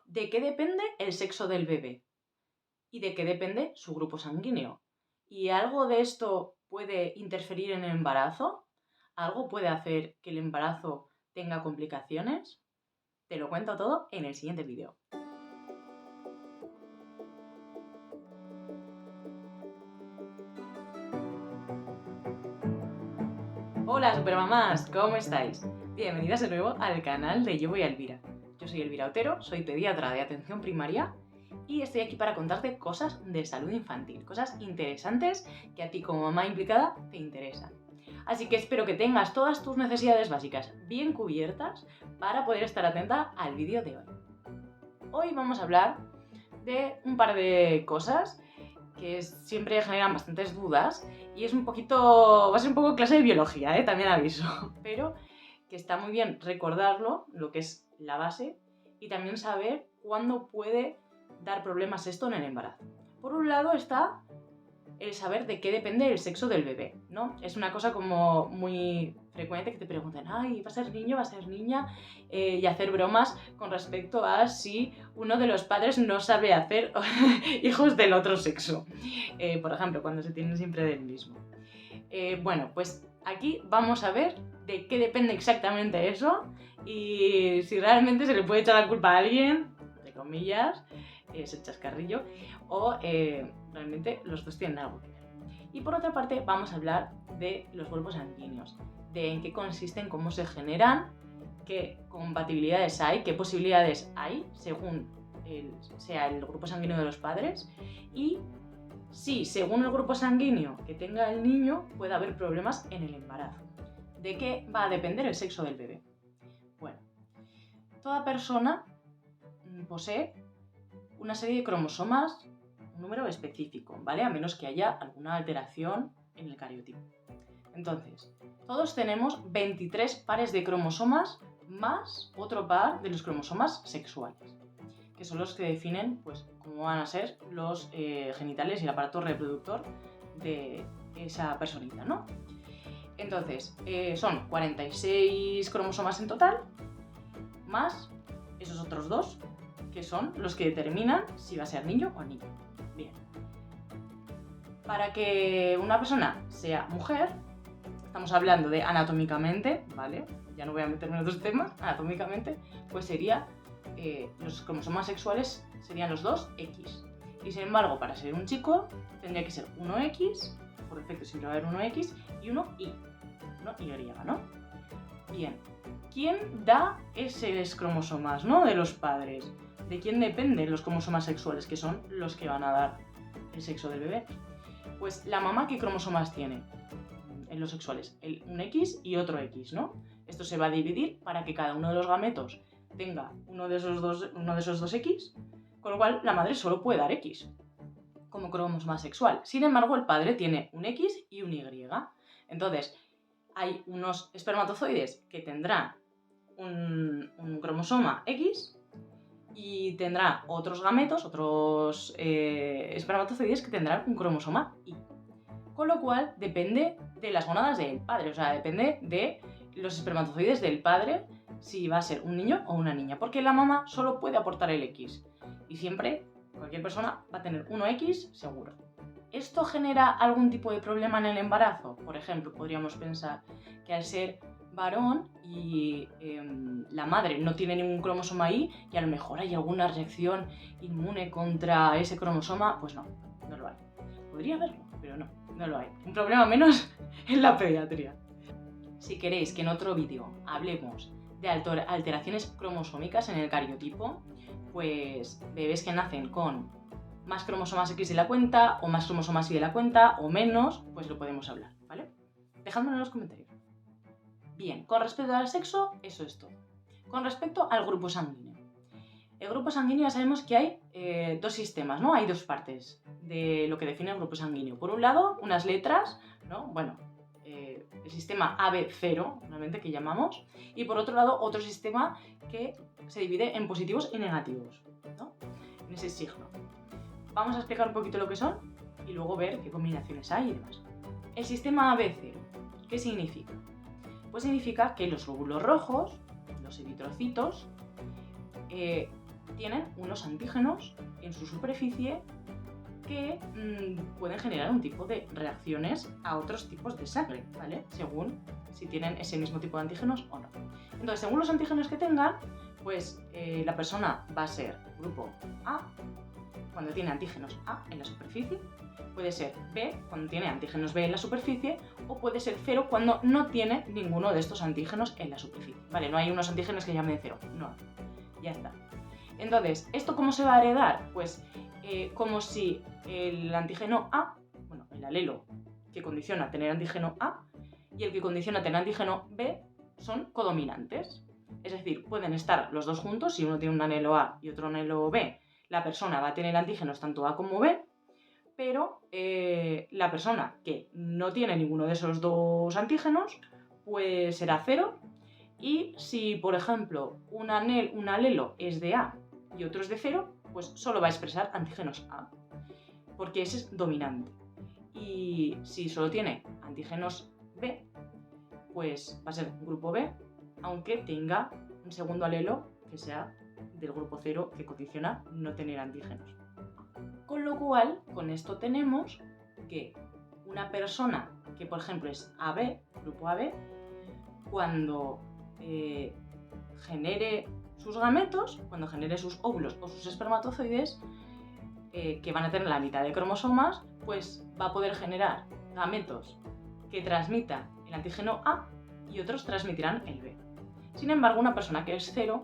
de qué depende el sexo del bebé y de qué depende su grupo sanguíneo. ¿Y algo de esto puede interferir en el embarazo? ¿Algo puede hacer que el embarazo tenga complicaciones? Te lo cuento todo en el siguiente vídeo. Hola supermamás, ¿cómo estáis? Bienvenidas de nuevo al canal de Yo Voy a Elvira. Yo soy Elvira Otero, soy pediatra de atención primaria y estoy aquí para contarte cosas de salud infantil, cosas interesantes que a ti como mamá implicada te interesan. Así que espero que tengas todas tus necesidades básicas bien cubiertas para poder estar atenta al vídeo de hoy. Hoy vamos a hablar de un par de cosas que siempre generan bastantes dudas y es va a ser un poco clase de biología, también aviso, pero que está muy bien recordarlo, lo que es la base, y también saber cuándo puede dar problemas esto en el embarazo. Por un lado está el saber de qué depende el sexo del bebé, ¿no? Es una cosa como muy frecuente que te preguntan, ay, ¿va a ser niño, va a ser niña? Y hacer bromas con respecto a si uno de los padres no sabe hacer hijos del otro sexo. Por ejemplo, cuando se tienen siempre del mismo. Bueno, pues aquí vamos a ver de qué depende exactamente eso y si realmente se le puede echar la culpa a alguien, entre comillas, ese chascarrillo, o realmente los dos tienen algo que ver. Y por otra parte vamos a hablar de los grupos sanguíneos, de en qué consisten, cómo se generan, qué compatibilidades hay, qué posibilidades hay según sea el grupo sanguíneo de los padres y si según el grupo sanguíneo que tenga el niño puede haber problemas en el embarazo. ¿De qué va a depender el sexo del bebé? Bueno, toda persona posee una serie de cromosomas, un número específico, ¿vale? A menos que haya alguna alteración en el cariotipo. Entonces, todos tenemos 23 pares de cromosomas más otro par de los cromosomas sexuales, que son los que definen pues, cómo van a ser los genitales y el aparato reproductor de esa personita, ¿no? Entonces, son 46 cromosomas en total, más esos otros dos, que son los que determinan si va a ser niño o niña. Bien. Para que una persona sea mujer, estamos hablando de anatómicamente, ¿vale? Ya no voy a meterme en otros temas, anatómicamente, pues sería, los cromosomas sexuales serían los 2X. Y sin embargo, para ser un chico, tendría que ser 1X, por defecto siempre va a haber 1X, y 1Y, ¿no? Bien. ¿Quién da esos cromosomas, ¿no? De los padres. ¿De quién dependen los cromosomas sexuales, que son los que van a dar el sexo del bebé? Pues la mamá, ¿qué cromosomas tiene en los sexuales? Un X y otro X, ¿no? Esto se va a dividir para que cada uno de los gametos tenga uno de esos dos X, con lo cual la madre solo puede dar X como cromosoma sexual. Sin embargo, el padre tiene un X y un Y. Entonces, hay unos espermatozoides que tendrán un cromosoma X y tendrá otros gametos, otros espermatozoides que tendrán un cromosoma Y. Con lo cual depende de las gónadas del padre, o sea, depende de los espermatozoides del padre si va a ser un niño o una niña, porque la mamá solo puede aportar el X y siempre cualquier persona va a tener 1X seguro. ¿Esto genera algún tipo de problema en el embarazo? Por ejemplo, podríamos pensar que al ser varón y la madre no tiene ningún cromosoma Y y a lo mejor hay alguna reacción inmune contra ese cromosoma, pues no lo hay. Podría haberlo, pero no lo hay. Un problema menos en la pediatría. Si queréis que en otro vídeo hablemos de alteraciones cromosómicas en el cariotipo, pues bebés que nacen con más cromosomas X de la cuenta, o más cromosomas Y de la cuenta, o menos, pues lo podemos hablar, ¿vale? Dejádmelo en los comentarios. Bien, con respecto al sexo, eso es todo. Con respecto al grupo sanguíneo. El grupo sanguíneo ya sabemos que hay dos sistemas, ¿no? Hay dos partes de lo que define el grupo sanguíneo. Por un lado, unas letras, ¿no? Bueno, el sistema AB0, realmente, que llamamos. Y por otro lado, otro sistema que se divide en positivos y negativos, ¿no? En ese signo. Vamos a explicar un poquito lo que son y luego ver qué combinaciones hay y demás. El sistema AB0, ¿qué significa? Pues significa que los glóbulos rojos, los eritrocitos, tienen unos antígenos en su superficie que pueden generar un tipo de reacciones a otros tipos de sangre, ¿vale? Según si tienen ese mismo tipo de antígenos o no. Entonces, según los antígenos que tengan, pues la persona va a ser grupo A cuando tiene antígenos A en la superficie, puede ser B cuando tiene antígenos B en la superficie, o puede ser 0 cuando no tiene ninguno de estos antígenos en la superficie. Vale, no hay unos antígenos que llamen 0, no, ya está. Entonces, ¿esto cómo se va a heredar? Pues como si el antígeno A, bueno, el alelo que condiciona tener antígeno A y el que condiciona tener antígeno B son codominantes. Es decir, pueden estar los dos juntos, si uno tiene un alelo A y otro alelo B, la persona va a tener antígenos tanto A como B, pero la persona que no tiene ninguno de esos dos antígenos, pues será 0. Y si, por ejemplo, un alelo es de A y otro es de 0, pues solo va a expresar antígenos A, porque ese es dominante. Y si solo tiene antígenos B, pues va a ser grupo B, aunque tenga un segundo alelo que sea del grupo 0 que condiciona no tener antígenos. Con lo cual, con esto tenemos que una persona que, por ejemplo, es AB, grupo AB, cuando genere sus gametos, cuando genere sus óvulos o sus espermatozoides, que van a tener la mitad de cromosomas, pues va a poder generar gametos que transmitan el antígeno A y otros transmitirán el B. Sin embargo, una persona que es 0,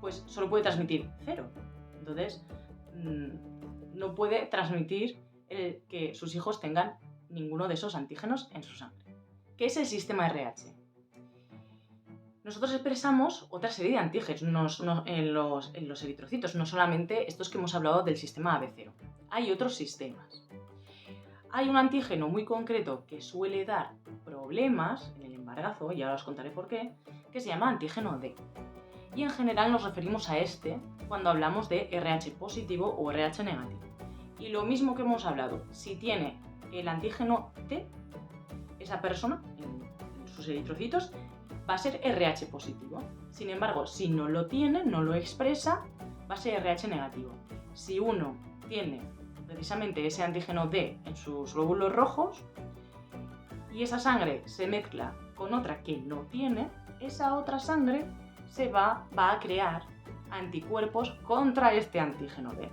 pues solo puede transmitir 0. Entonces, no puede transmitir que sus hijos tengan ninguno de esos antígenos en su sangre. ¿Qué es el sistema RH? Nosotros expresamos otra serie de antígenos en los eritrocitos, no solamente estos que hemos hablado del sistema AB0. Hay otros sistemas. Hay un antígeno muy concreto que suele dar problemas en el embarazo, y ahora os contaré por qué, que se llama antígeno D. Y en general nos referimos a este cuando hablamos de RH positivo o RH negativo. Y lo mismo que hemos hablado, si tiene el antígeno D, esa persona en sus eritrocitos va a ser RH positivo. Sin embargo, si no lo tiene, no lo expresa, va a ser RH negativo. Si uno tiene precisamente ese antígeno D en sus glóbulos rojos y esa sangre se mezcla con otra que no tiene, esa otra sangre va a crear anticuerpos contra este antígeno D.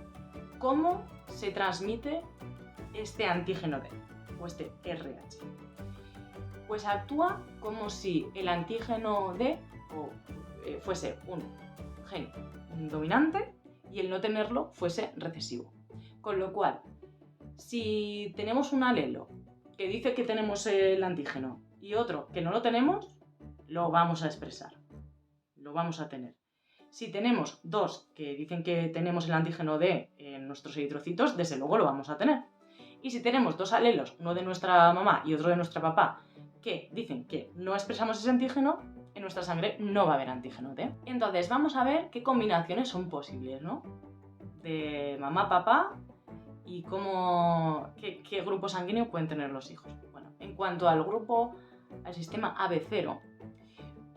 ¿Cómo se transmite este antígeno D o este RH? Pues actúa como si el antígeno D fuese un gen dominante y el no tenerlo fuese recesivo. Con lo cual, si tenemos un alelo que dice que tenemos el antígeno y otro que no lo tenemos, lo vamos a expresar, lo vamos a tener. Si tenemos dos que dicen que tenemos el antígeno D en nuestros eritrocitos, desde luego lo vamos a tener. Y si tenemos dos alelos, uno de nuestra mamá y otro de nuestra papá, que dicen que no expresamos ese antígeno, en nuestra sangre no va a haber antígeno D. Entonces vamos a ver qué combinaciones son posibles, ¿no? De mamá, papá y qué grupo sanguíneo pueden tener los hijos. Bueno, en cuanto al sistema AB0,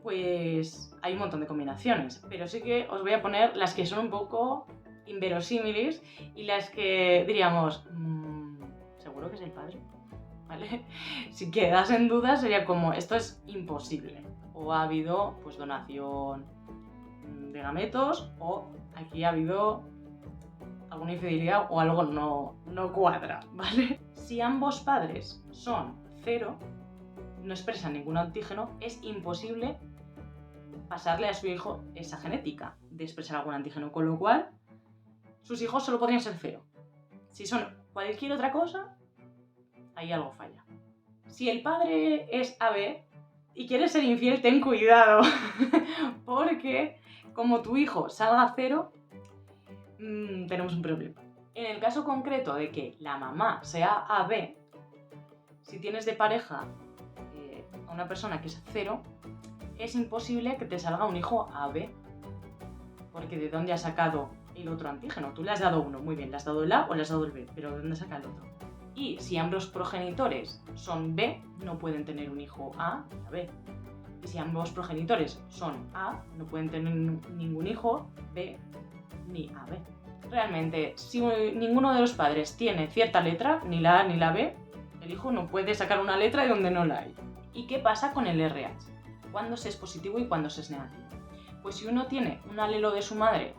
pues hay un montón de combinaciones, pero sí que os voy a poner las que son un poco inverosímiles y las que diríamos, ¿seguro que es el padre? ¿Vale? Si quedas en duda sería como, esto es imposible. O ha habido pues donación de gametos, o aquí ha habido alguna infidelidad o algo no cuadra, ¿vale? Si ambos padres son 0, no expresan ningún antígeno, es imposible pasarle a su hijo esa genética de expresar algún antígeno, con lo cual sus hijos solo podrían ser 0. Si son cualquier otra cosa, ahí algo falla. Si el padre es AB y quieres ser infiel, ten cuidado, porque como tu hijo salga 0, tenemos un problema. En el caso concreto de que la mamá sea AB, si tienes de pareja a una persona que es 0, es imposible que te salga un hijo AB, porque ¿de dónde has sacado el otro antígeno? Tú le has dado uno, muy bien, le has dado el A o le has dado el B, pero ¿de dónde saca el otro? Y si ambos progenitores son B, no pueden tener un hijo A y B. Y si ambos progenitores son A, no pueden tener ningún hijo B ni AB. Realmente, si ninguno de los padres tiene cierta letra, ni la A ni la B, el hijo no puede sacar una letra de donde no la hay. ¿Y qué pasa con el RH? ¿Cuándo se es positivo y cuándo se es negativo? Pues si uno tiene un alelo de su madre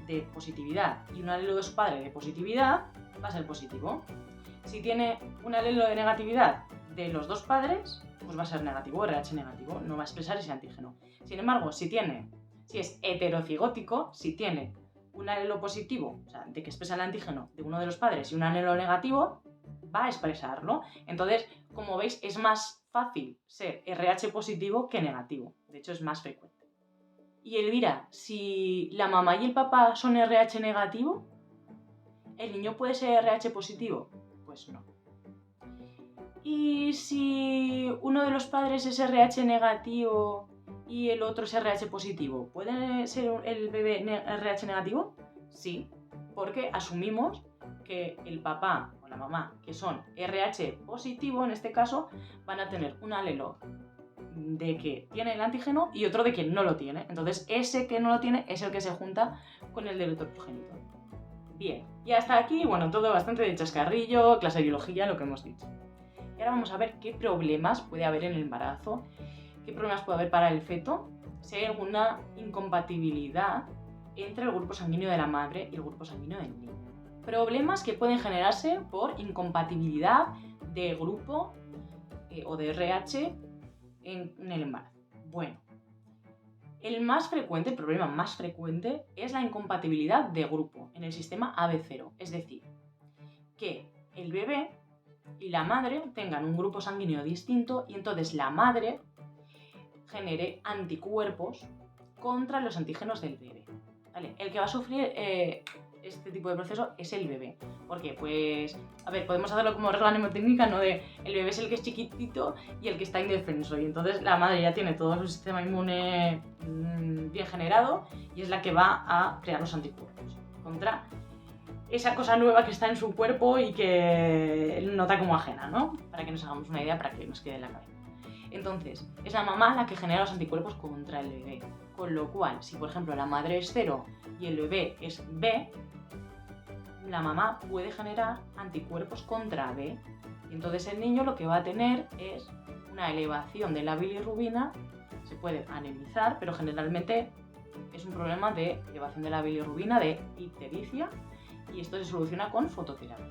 de positividad y un alelo de su padre de positividad, va a ser positivo. Si tiene un alelo de negatividad de los dos padres, pues va a ser negativo, RH negativo, no va a expresar ese antígeno. Sin embargo, si es heterocigótico, si tiene un alelo positivo, o sea, de que expresa el antígeno de uno de los padres y un alelo negativo, va a expresarlo. Entonces, como veis, es más fácil ser RH positivo que negativo. De hecho, es más frecuente. Y Elvira, si la mamá y el papá son RH negativo, ¿el niño puede ser RH positivo? Pues no. Y si uno de los padres es RH negativo y el otro es RH positivo, ¿puede ser el bebé RH negativo? Sí, porque asumimos que el papá o la mamá, que son RH positivo en este caso, van a tener un alelo de que tiene el antígeno y otro de que no lo tiene. Entonces ese que no lo tiene es el que se junta con el del otro progenitor. Bien, y hasta aquí, bueno, todo bastante de chascarrillo, clase de biología, lo que hemos dicho. Y ahora vamos a ver qué problemas puede haber en el embarazo, qué problemas puede haber para el feto, si hay alguna incompatibilidad entre el grupo sanguíneo de la madre y el grupo sanguíneo del niño. Problemas que pueden generarse por incompatibilidad de grupo o de RH en el embarazo. Bueno, el problema más frecuente es la incompatibilidad de grupo en el sistema AB0, es decir, que el bebé y la madre tengan un grupo sanguíneo distinto y entonces la madre genere anticuerpos contra los antígenos del bebé. ¿Vale? El que va a sufrir este tipo de proceso es el bebé. ¿Por qué? Pues, a ver, podemos hacerlo como regla mnemotécnica, ¿no? De el bebé es el que es chiquitito y el que está indefenso. Y entonces la madre ya tiene todo su sistema inmune bien generado y es la que va a crear los anticuerpos contra esa cosa nueva que está en su cuerpo y que nota como ajena, ¿no? Para que nos hagamos una idea, para que nos quede en la cabeza. Entonces, es la mamá la que genera los anticuerpos contra el bebé. Con lo cual, si por ejemplo la madre es 0 y el bebé es B, la mamá puede generar anticuerpos contra B. Y entonces el niño lo que va a tener es una elevación de la bilirrubina, se puede anemizar, pero generalmente es un problema de elevación de la bilirrubina, de ictericia, y esto se soluciona con fototerapia,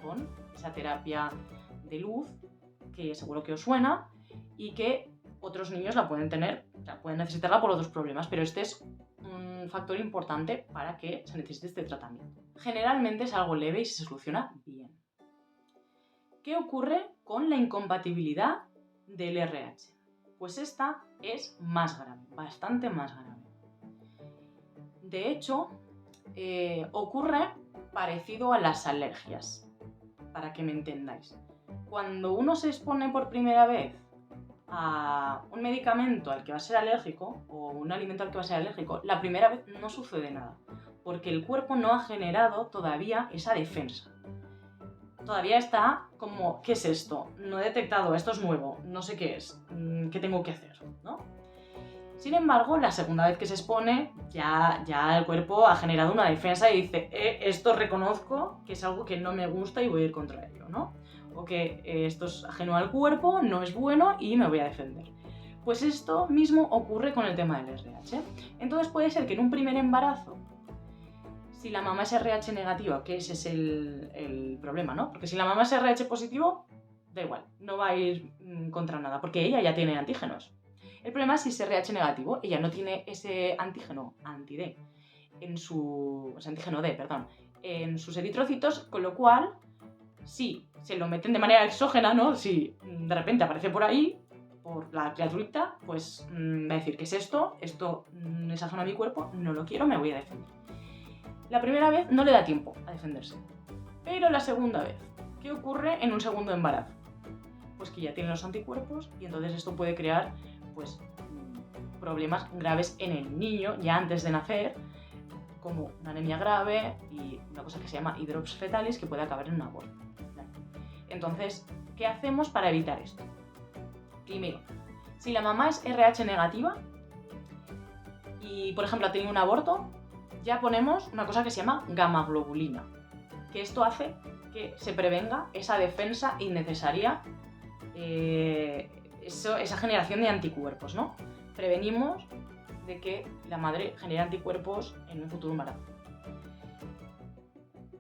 con esa terapia de luz que seguro que os suena y que otros niños la pueden tener, o sea, pueden necesitarla por otros problemas, pero este es un factor importante para que se necesite este tratamiento. Generalmente es algo leve y se soluciona bien. ¿Qué ocurre con la incompatibilidad del RH? Pues esta es más grave, bastante más grave. De hecho, ocurre parecido a las alergias, para que me entendáis. Cuando uno se expone por primera vez a un medicamento al que va a ser alérgico o un alimento al que va a ser alérgico, la primera vez no sucede nada, porque el cuerpo no ha generado todavía esa defensa. Todavía está como, ¿qué es esto? No he detectado, esto es nuevo, no sé qué es, ¿qué tengo que hacer? ¿No? Sin embargo, la segunda vez que se expone, ya el cuerpo ha generado una defensa y dice, esto reconozco que es algo que no me gusta y voy a ir contra ello, ¿no? O que esto es ajeno al cuerpo, no es bueno y me voy a defender. Pues esto mismo ocurre con el tema del RH. Entonces puede ser que en un primer embarazo, si la mamá es RH negativa, que ese es el problema, ¿no? Porque si la mamá es RH positivo, da igual, no va a ir contra nada, porque ella ya tiene antígenos. El problema es si es RH negativo, ella no tiene ese antígeno anti-D, antígeno D, perdón, en sus eritrocitos, con lo cual, si se lo meten de manera exógena, ¿no? Si de repente aparece por ahí, por la criaturita, pues va a decir, ¿qué es esto? Esto es ajeno a mi cuerpo, no lo quiero, me voy a defender. La primera vez no le da tiempo a defenderse, pero la segunda vez, ¿qué ocurre en un segundo embarazo? Pues que ya tiene los anticuerpos y entonces esto puede crear pues problemas graves en el niño ya antes de nacer, como una anemia grave y una cosa que se llama hidrops fetalis que puede acabar en un aborto. Entonces, ¿qué hacemos para evitar esto? Primero, si la mamá es RH negativa y, por ejemplo, ha tenido un aborto, ya ponemos una cosa que se llama gamma-globulina, que esto hace que se prevenga esa defensa innecesaria, esa generación de anticuerpos, ¿no? Prevenimos de que la madre genere anticuerpos en un futuro embarazo.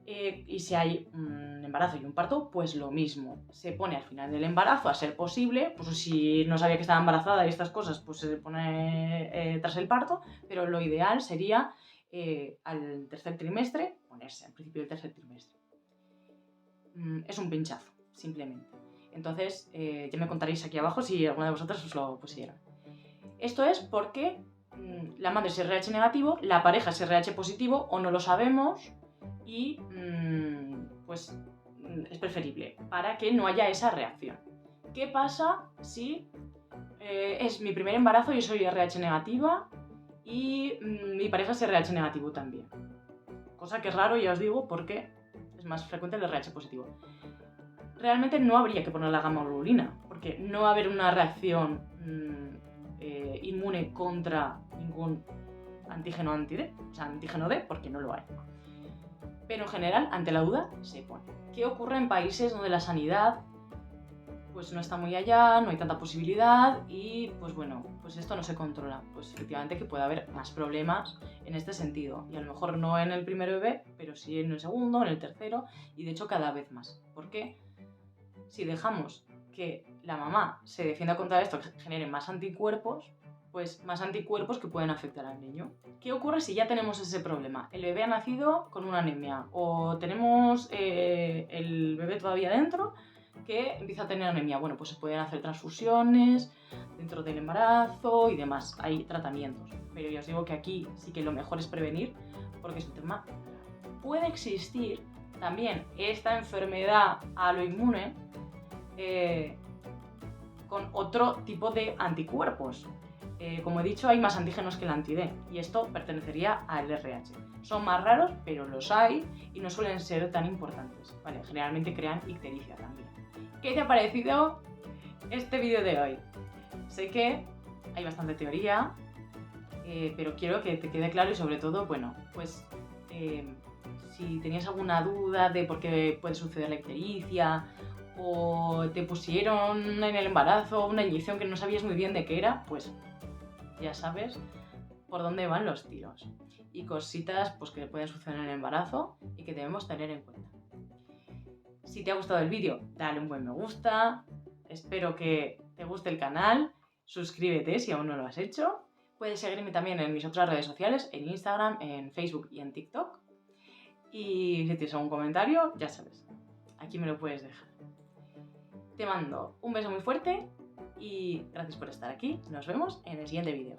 Y si hay un embarazo y un parto, pues lo mismo. Se pone al final del embarazo, a ser posible, pues si no sabía que estaba embarazada y estas cosas, pues se pone tras el parto, pero lo ideal sería al tercer trimestre, ponerse al principio del tercer trimestre. Es un pinchazo, simplemente. Entonces, ya me contaréis aquí abajo si alguna de vosotras os lo pusieron. Esto es porque la madre es RH negativo, la pareja es RH positivo o no lo sabemos y pues es preferible para que no haya esa reacción. ¿Qué pasa si es mi primer embarazo y soy RH negativa y mi pareja es RH negativo también? Cosa que es raro, ya os digo, porque es más frecuente el RH positivo. Realmente no habría que poner la gamma-globulina, porque no va a haber una reacción inmune contra ningún antígeno anti-D, o sea, antígeno D, porque no lo hay. Pero en general, ante la duda, se pone. ¿Qué ocurre en países donde la sanidad pues no está muy allá, no hay tanta posibilidad y pues bueno, pues esto no se controla? Pues efectivamente que puede haber más problemas en este sentido, y a lo mejor no en el primer bebé, pero sí en el segundo, en el tercero, y de hecho cada vez más. ¿Por qué? Si dejamos que la mamá se defienda contra esto, que genere más anticuerpos, pues más anticuerpos que pueden afectar al niño. ¿Qué ocurre si ya tenemos ese problema? El bebé ha nacido con una anemia o tenemos el bebé todavía dentro que empieza a tener anemia. Bueno, pues se pueden hacer transfusiones dentro del embarazo y demás. Hay tratamientos. Pero ya os digo que aquí sí que lo mejor es prevenir porque es un tema. Puede existir también esta enfermedad aloinmune con otro tipo de anticuerpos. Como he dicho, hay más antígenos que el anti-D y esto pertenecería al RH. Son más raros, pero los hay y no suelen ser tan importantes. Vale, generalmente crean ictericia también. ¿Qué te ha parecido este vídeo de hoy? Sé que hay bastante teoría, pero quiero que te quede claro y sobre todo, bueno, pues si tenías alguna duda de por qué puede suceder la ictericia o te pusieron en el embarazo una inyección que no sabías muy bien de qué era, pues ya sabes por dónde van los tiros y cositas pues, que pueden suceder en el embarazo y que debemos tener en cuenta. Si te ha gustado el vídeo, dale un buen me gusta, espero que te guste el canal, suscríbete si aún no lo has hecho, puedes seguirme también en mis otras redes sociales, en Instagram, en Facebook y en TikTok, y si tienes algún comentario, ya sabes, aquí me lo puedes dejar. Te mando un beso muy fuerte y gracias por estar aquí. Nos vemos en el siguiente vídeo.